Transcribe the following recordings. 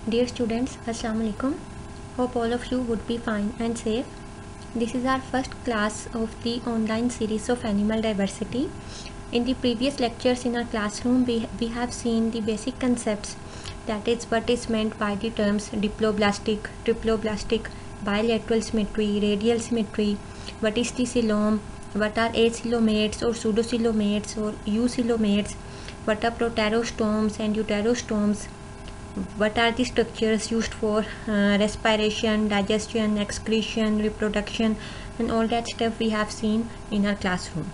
Dear students, Assalamu alaikum. Hope all of you would be fine and safe. This is our first class of the online series of animal diversity. In the previous lectures in our classroom, we have seen the basic concepts, that is what is meant by the terms diploblastic, triploblastic, bilateral symmetry, radial symmetry, what is the coelom, what are acoelomates or pseudocoelomates or eucoelomates, what are proterostomes and uterostomes, what are the structures used for respiration, digestion, excretion, reproduction, and all that stuff we have seen in our classroom.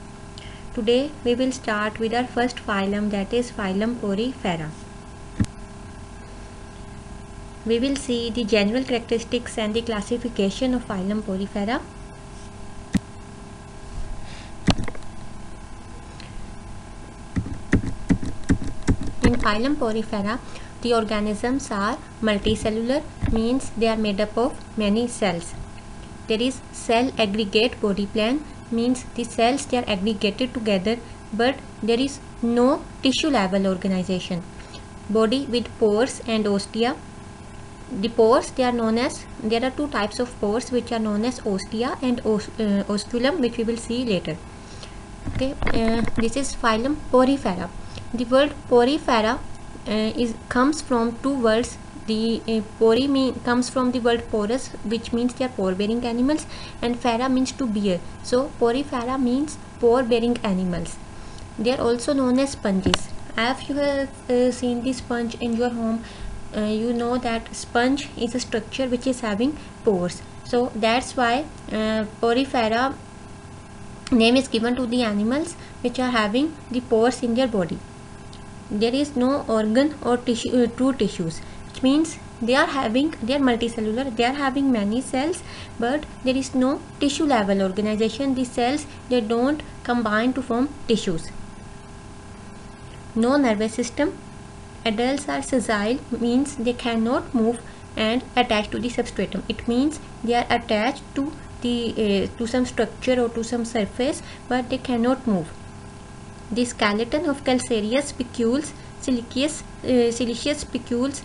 Today we will start with our first phylum, that is phylum Porifera. We will see the general characteristics and the classification of phylum Porifera. In phylum Porifera, the organisms are multicellular, means they are made up of many cells. There is cell aggregate body plan, means the cells they are aggregated together, but there is no tissue level organization. Body with pores and ostia. The pores they are known as, there are two types of pores which are known as ostia and osculum, which we will see later. Okay, this is phylum Porifera. The word Porifera comes from two words. The comes from the word porous, which means they are pore bearing animals, and fera means to bear. So Porifera means pore bearing animals. They are also known as sponges. If you have seen the sponge in your home, you know that sponge is a structure which is having pores. So that's why Porifera name is given to the animals which are having the pores in their body. There is no organ or tissue, true tissues, which means they are multicellular, they are having many cells, but there is no tissue level organization. The cells they don't combine to form tissues. No nervous system. Adults are sessile, means they cannot move and attach to the substratum. It means they are attached to the to some structure or to some surface, but they cannot move. The skeleton of calcareous spicules, siliceous spicules,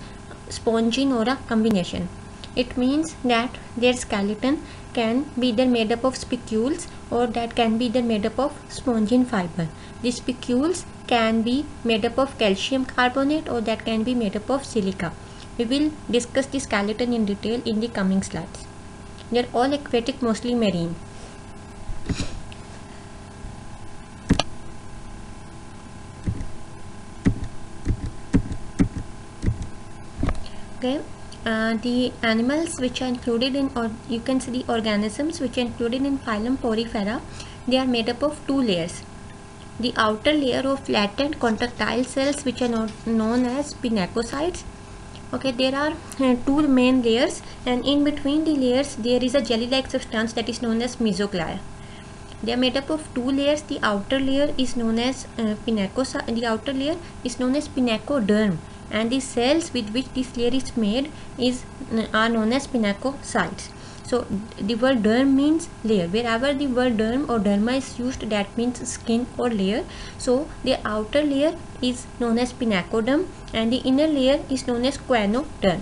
spongine or a combination. It means that their skeleton can be either made up of spicules or that can be either made up of spongine fiber. The spicules can be made up of calcium carbonate or that can be made up of silica. We will discuss the skeleton in detail in the coming slides. They are all aquatic, mostly marine. Okay, the animals which are included in, or you can see the organisms which are included in phylum Porifera, they are made up of two layers. The outer layer of flattened contractile cells which are known as pinacocytes. Okay, there are two main layers, and in between the layers there is a jelly-like substance that is known as mesoglia. They are made up of two layers. The outer layer is known as pinacoderm, and the cells with which this layer is made are known as pinacocytes. So the word derm means layer. Wherever the word derm or derma is used, that means skin or layer. So the outer layer is known as pinacoderm and the inner layer is known as choanoderm.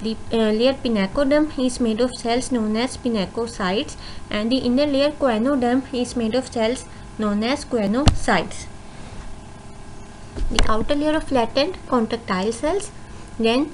The layer pinacoderm is made of cells known as pinacocytes, and the inner layer choanoderm is made of cells known as choanocytes. The outer layer of flattened contractile cells, then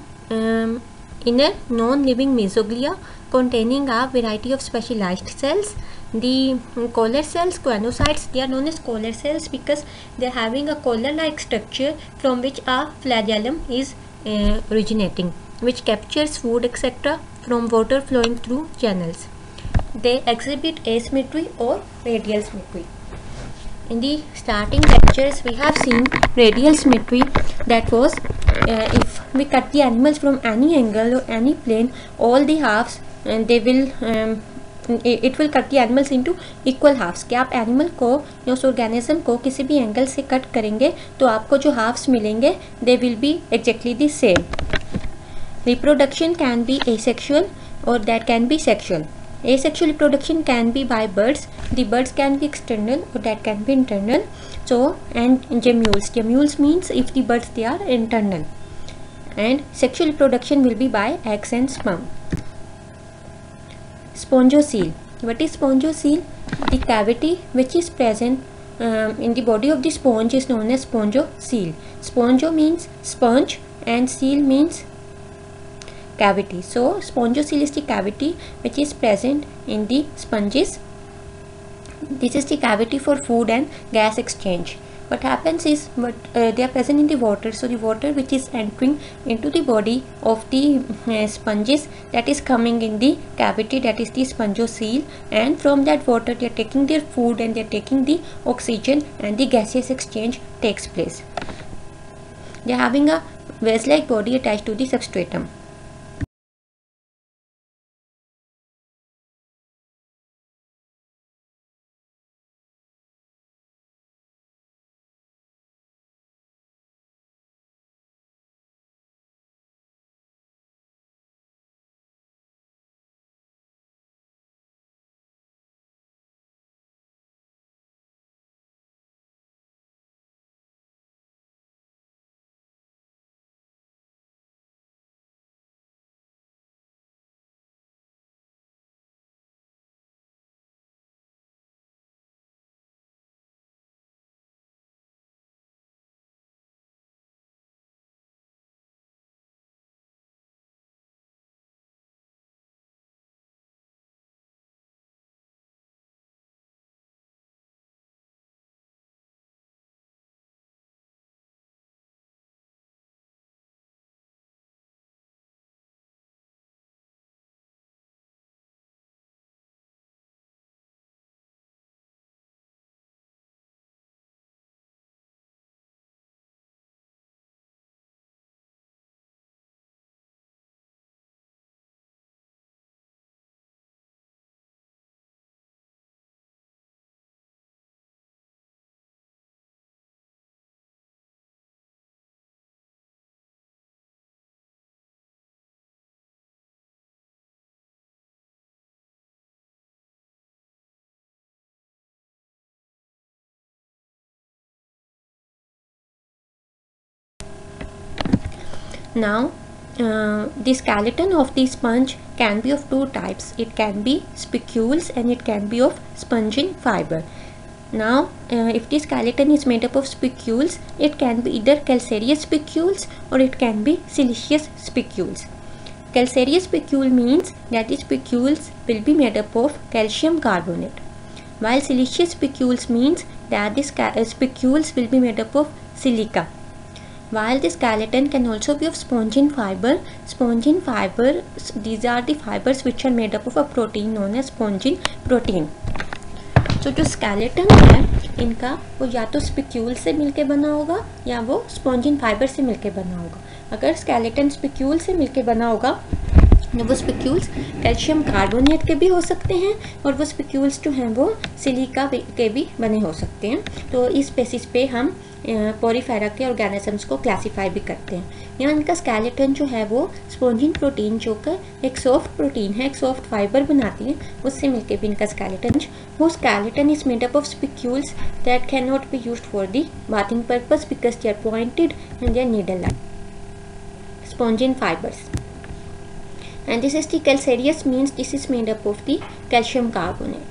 inner non-living mesoglia containing a variety of specialized cells. The collar cells, choanocytes, they are known as collar cells because they are having a collar-like structure from which a flagellum is originating, which captures food etc. from water flowing through channels. They exhibit asymmetry or radial symmetry. In the starting lectures we have seen radial symmetry, that was if we cut the animals from any angle or any plane, all the halves and they will it will cut the animals into equal halves. कि आप animal को या उस organism को किसी भी angle से cut करेंगे तो आपको जो हाफ्स मिलेंगे they will be exactly the same. Reproduction can be asexual or that can be sexual. Asexual reproduction can be by birds. The birds can be external or that can be internal. So, and gemmules. Gemmules means if the birds they are internal. and sexual reproduction will be by eggs and sperm. Spongiocele. What is spongiocele? The cavity which is present in the body of the sponge is known as spongiocele. Spongio means sponge and cele means cavity. So spongiocele is the cavity which is present in the sponges. This is the cavity for food and gas exchange. What happens is they are present in the water, so the water which is entering into the body of the sponges, that is coming in the cavity, that is the spongiocele, and from that water they are taking their food and they are taking the oxygen and the gaseous exchange takes place. They are having a vase-like body attached to the substratum. Now the skeleton of the sponge can be of two types. It can be spicules and it can be of spongin fiber. Now if the skeleton is made up of spicules, it can be either calcareous spicules or it can be siliceous spicules. Calcareous spicule means that the spicules will be made up of calcium carbonate, while siliceous spicules means that the spicules will be made up of silica. While the skeleton can also be of spongin fiber, these are the fibers which are made up of a protein known as spongin protein. So जो skeleton है इनका वो या तो spicule से मिलके बना होगा या वो spongin fiber से मिलके बना होगा. अगर skeleton spicule से मिलके बना होगा तो वो स्पिक्यूल्स कैल्शियम कार्बोनेट के भी हो सकते हैं और वो स्पिक्यूल्स जो हैं वो सिलिका के भी बने हो सकते हैं. तो इस बेसिस पे हम पोरीफेरा के ऑर्गेनिजम्स को क्लासिफाई भी करते हैं. यहाँ इनका स्केलेटन जो है वो स्पोंजिन प्रोटीन जो कि एक सॉफ्ट प्रोटीन है, एक सॉफ्ट फाइबर बनाती है, उससे मिलके भी इनका स्केलेटन वो skeleton is made up of spicules that can not be used for the bathing purpose because they are pointed and they are needle like spongin fibres. And this is the calcareous, means this is made up of the calcium carbonate.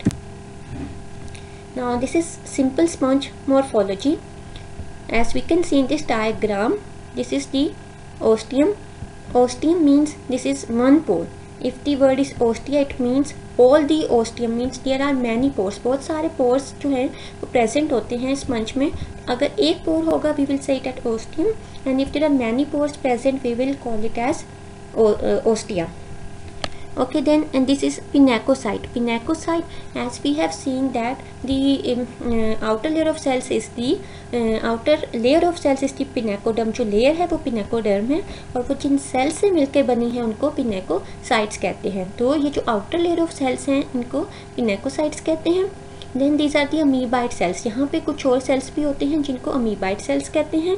Now this is simple sponge morphology. As we can see in this diagram, this is the ostium. Ostium means this is one pore. If the word is ostia, it means all the ostium, means there are many pores. बहुत सारे pores जो हैं वो present होते हैं sponge में. अगर एक pore होगा we will say it as ostium, and if there are many pores present we will call it as ostia. Okay, then, and this is pinacocyte. Pinacocyte, as we have seen that the outer layer of cells is the pinacoderm. जो layer है वो pinacoderm है और वो जिन cells से मिलके बनी है उनको pinacocytes कहते हैं. तो ये जो outer layer of cells हैं इनको pinacocytes कहते हैं. Then these are the amoeboid cells. यहाँ पे कुछ और cells भी होते हैं जिनको amoeboid cells कहते हैं.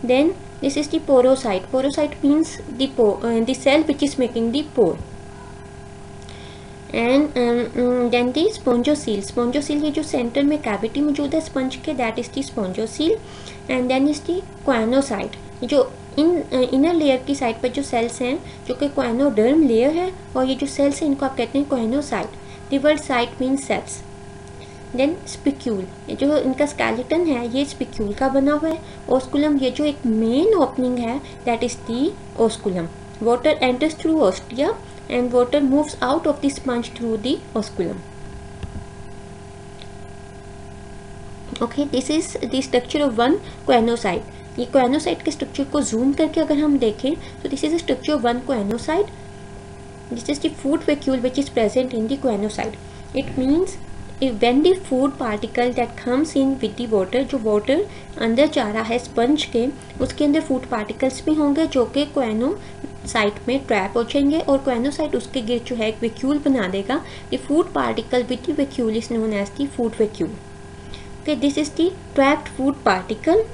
Then this is the porocyte. Porocyte means the cell which is making the pore. And then the spongocoel. Spongocoel ये जो सेंटर में कैविटी मौजूद है स्पंज के, that is the spongocoel. And then is the choanocyte. जो inner layer की side पर जो सेल्स हैं जो कि कोएनोडर्म लेयर है, और ये जो सेल्स हैं इनको आप कहते हैं choanocyte. The word cyte means cells. Then spicule, जो इनका स्केलेटन है ये स्पिक्यूल का बना हुआ है. ओस्कुलम, ये जो एक मेन ओपनिंग है that is the osculum. Water enters through ostia and water moves out of the sponge through the osculum. Okay, this is the structure of one coenocyte. ये कोएनोसाइट के स्ट्रक्चर को जूम करके अगर हम देखें तो this is the structure of one choanocyte. This is the food vacuole which is present in the coenocyte. It means when the food particle that comes in with the water, जो water अंदर जा रहा है sponge के, उसके अंदर food particles भी होंगे जो कि कोएनोसाइट में ट्रैप हो जाएंगे और कोएनोसाइट उसके गिर जो है एक वैक्यूल बना देगा. The food particle with the vacuole is known as the food vacuole. Okay, this is the trapped food particle.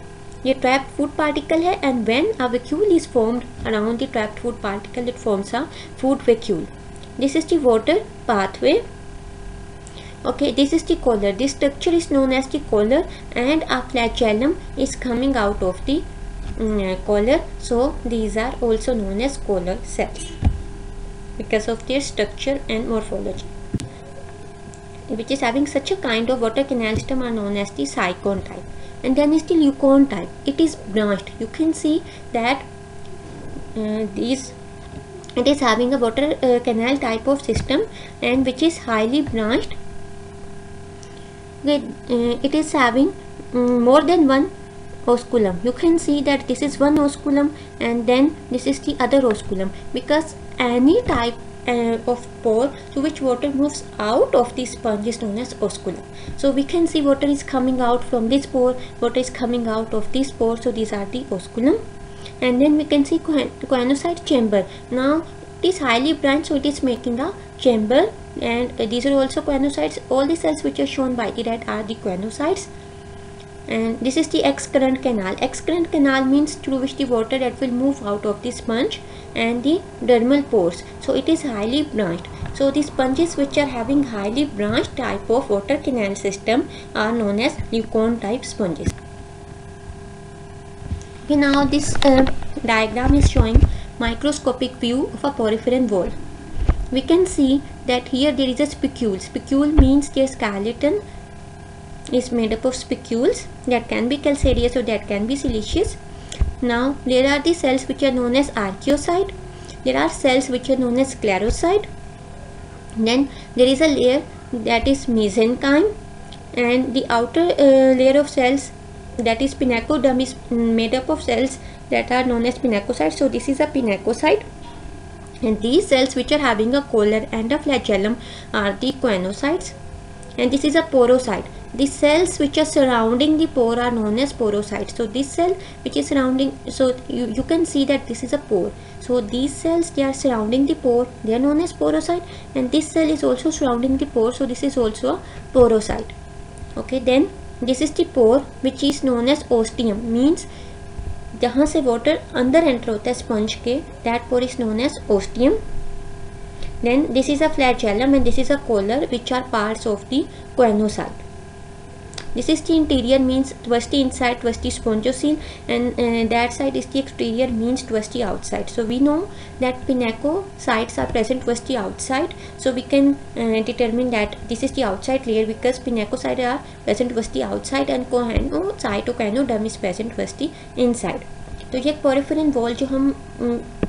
ये ट्रैप्ड फूड पार्टिकल है and when a vacuole is formed around the trapped food particle it forms a food vacuole. This is the water pathway. Okay, this is the collar. This structure is known as the collar and a flagellum is coming out of the collar. So these are also known as collar cells because of their structure and morphology, which is having such a kind of water canal system are known as the cyclone type. And then is the leucone type. It is branched. You can see that it is having a water canal type of system and which is highly branched. It is having more than one osculum. You can see that this is one osculum and then this is the other osculum, because any type of pore through which water moves out of the sponge is known as osculum. So we can see water is coming out from this pore, water is coming out of this pore, so these are the osculum. And then we can see coenocyte chamber. Now it is highly branched, so it is making a chamber, and these are also coenocytes. All the cells which are shown by the red are the coenocytes. And this is the excurrent canal. Excurrent canal means through which the water that will move out of the sponge and the dermal pores. So it is highly branched. So the sponges which are having highly branched type of water canal system are known as leucone type sponges. Okay, now this diagram is showing microscopic view of a poriferan wall. We can see that here there is a spicule. Spicule means their skeleton is made up of spicules that can be calcareous or that can be siliceous. Now there are the cells which are known as archaeocyte. There are cells which are known as sclerocyte. Then there is a layer that is mesenchyme, and the outer layer of cells, that is pinacoderm, is made up of cells that are known as pinacocytes. So this is a pinacocyte. And these cells which are having a collar and a flagellum are the coenocytes. And this is a porocyte. The cells which are surrounding the pore are known as porocytes. So this cell which is surrounding, so you can see that this is a pore. So these cells, they are surrounding the pore, they are known as porocyte, and this cell is also surrounding the pore, so this is also a porocyte. Okay, then this is the pore which is known as ostium, means जहाँ से water अंदर enter होता है sponge के, that pore is known as ostium. Then this is a flagellum and this is a collar which are parts of the choanocyte. This is the interior, means towards the inside, towards the spongiocele, and that side is the exterior, means towards the outside. So we know that pinacocytes are present towards the outside, so we can determine that this is the outside layer because pinacocytes are present towards the outside and coenocyte or coenoderm is present towards the inside. तो ये पोरिफेरन wall जो हम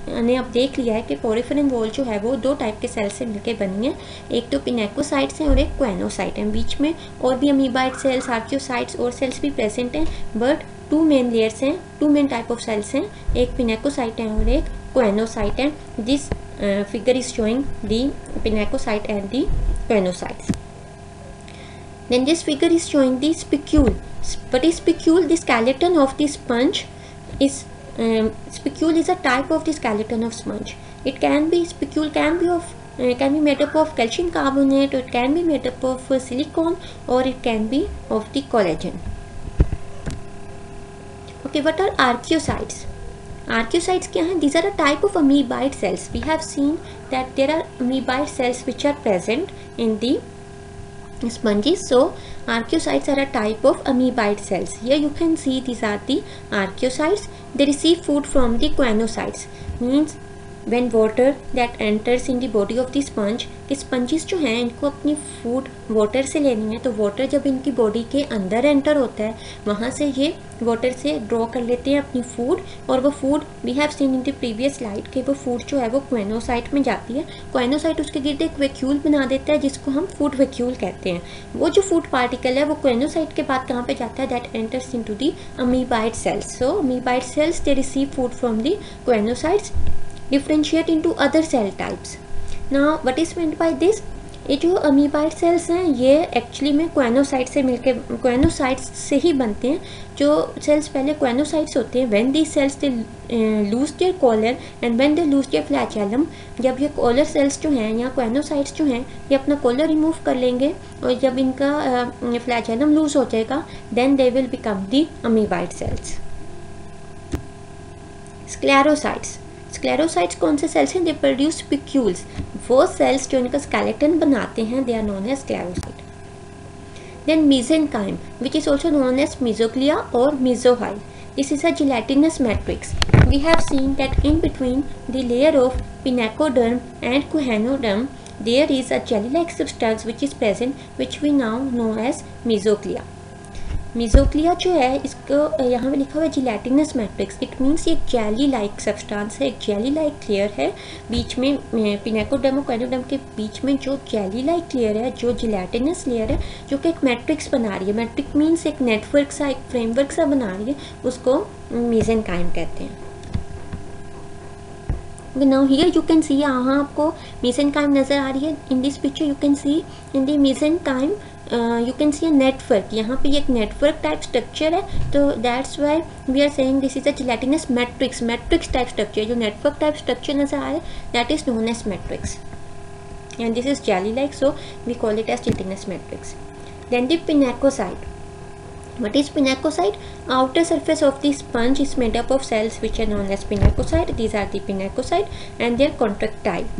ने अब देख लिया है कि पोरिफेरन वॉल जो है वो दो टाइप के सेल से मिलकर बनी है. एक तो पिनेकोसाइट्स हैं और एक कोएनोसाइट हैं. बीच में और भी अमीबाइड सेल्स, आर्कियोसाइट्स और सेल्स भी प्रेजेंट हैं, बट टू मेन लेयर्स हैं, two main type of cells हैं. एक पिनेकोसाइट है और एक कोएनोसाइट है. This figure is showing the pinacocyte and the choanocytes. Then this figure is showing the spicule. What is spicule? The skeleton of the sponge is spicule is a type of the skeleton of sponge. It can be, spicule can be made up of calcium carbonate, or it can be made up of silicone, or it can be of the collagen. Okay, what are archaeocytes? Archaeocytes क्या हैं? These are a type of amoeboid cells. We have seen that there are amoeboid cells which are present in the sponges. So archaeocytes are a type of amoeboid cells. Here you can see these are the archaeocytes, they receive food from the choanocytes. Means when water that enters in the body of the sponge, कि sponges जो हैं इनको अपनी food water से लेनी है, तो water जब इनकी बॉडी के अंदर एंटर होता है वहाँ से ये वाटर से ड्रॉ कर लेते हैं अपनी फूड, और वो food we have seen in the previous slide कि वो फूड जो है वो क्वेनोसाइट में जाती है. क्वेनोसाइट उसके गिर्द एक वैक्यूल बना देता है जिसको हम फूड वैक्यूल कहते हैं. वो जो फूड पार्टिकल है वो क्वेनोसाइट के बाद कहाँ पे जाता है, that enters into the amoeboid cells. So amoeboid cells they receive food from the choanocytes, differentiate into other cell types. Now what is meant by this? ये जो अमीबाइड सेल्स हैं ये एक्चुअली में क्वेनोसाइट से मिलके क्वेनोसाइट्स से ही बनते हैं. जो सेल्स पहले क्वेनोसाइट्स होते हैं, when these cells they lose their collar and when they lose their flagellum, जब ये कॉलर सेल्स जो हैं या क्वेनोसाइट्स जो हैं ये अपना कॉलर रिमूव कर लेंगे और जब इनका फ्लैचेलम लूज हो जाएगा then they will become the amoeboid cells. Sclerocytes, sclerocytes कौन से सेल्स हैं, दे प्रोड्यूस स्पिक्यूल्स. वो सेल्स जो इनका स्केलेटन बनाते हैं they are known as sclerocyte. Then mesenchyme which is also known as mesoglea or mesohyl. This is a gelatinous matrix. We have seen that in between the layer of pinacoderm and choanoderm there is a jelly-like substance which is present, which we now know as mesoglea. Mesoglea जो है इसको यहाँ पे लिखा हुआ है gelatinous matrix. It means ये एक जेली लाइक सब्सटेंस है, एक जेली लाइक लेयर है बीच में पिनेकोडर्म और क्वेनोडर्म के बीच में जो जेली लाइक लेयर है, जो जिलेटिनस लेयर है जो कि एक मैट्रिक्स बना रही है. मैट्रिक मीन्स एक नेटवर्क सा, एक फ्रेमवर्क सा बना रही है, उसको मेसेनकाइम कहते हैं. Now here you can see यहाँ आपको मेसेनकाइम नज़र आ रही है. In this picture you can see in the mesenchyme you can see a network. यहाँ पे एक नेटवर्क टाइप स्ट्रक्चर है, तो that's why we are saying this is a gelatinous matrix. Matrix type structure, जो नेटवर्क टाइप स्ट्रक्चर नजर आ रहा है that is known as matrix, and this is jelly like, so we call it as gelatinous matrix. Then the pinacocyte. What is pinacocyte? Outer surface of the sponge is made up of cells which are known as pinacocyte. These are the pinacocyte and they are contractile.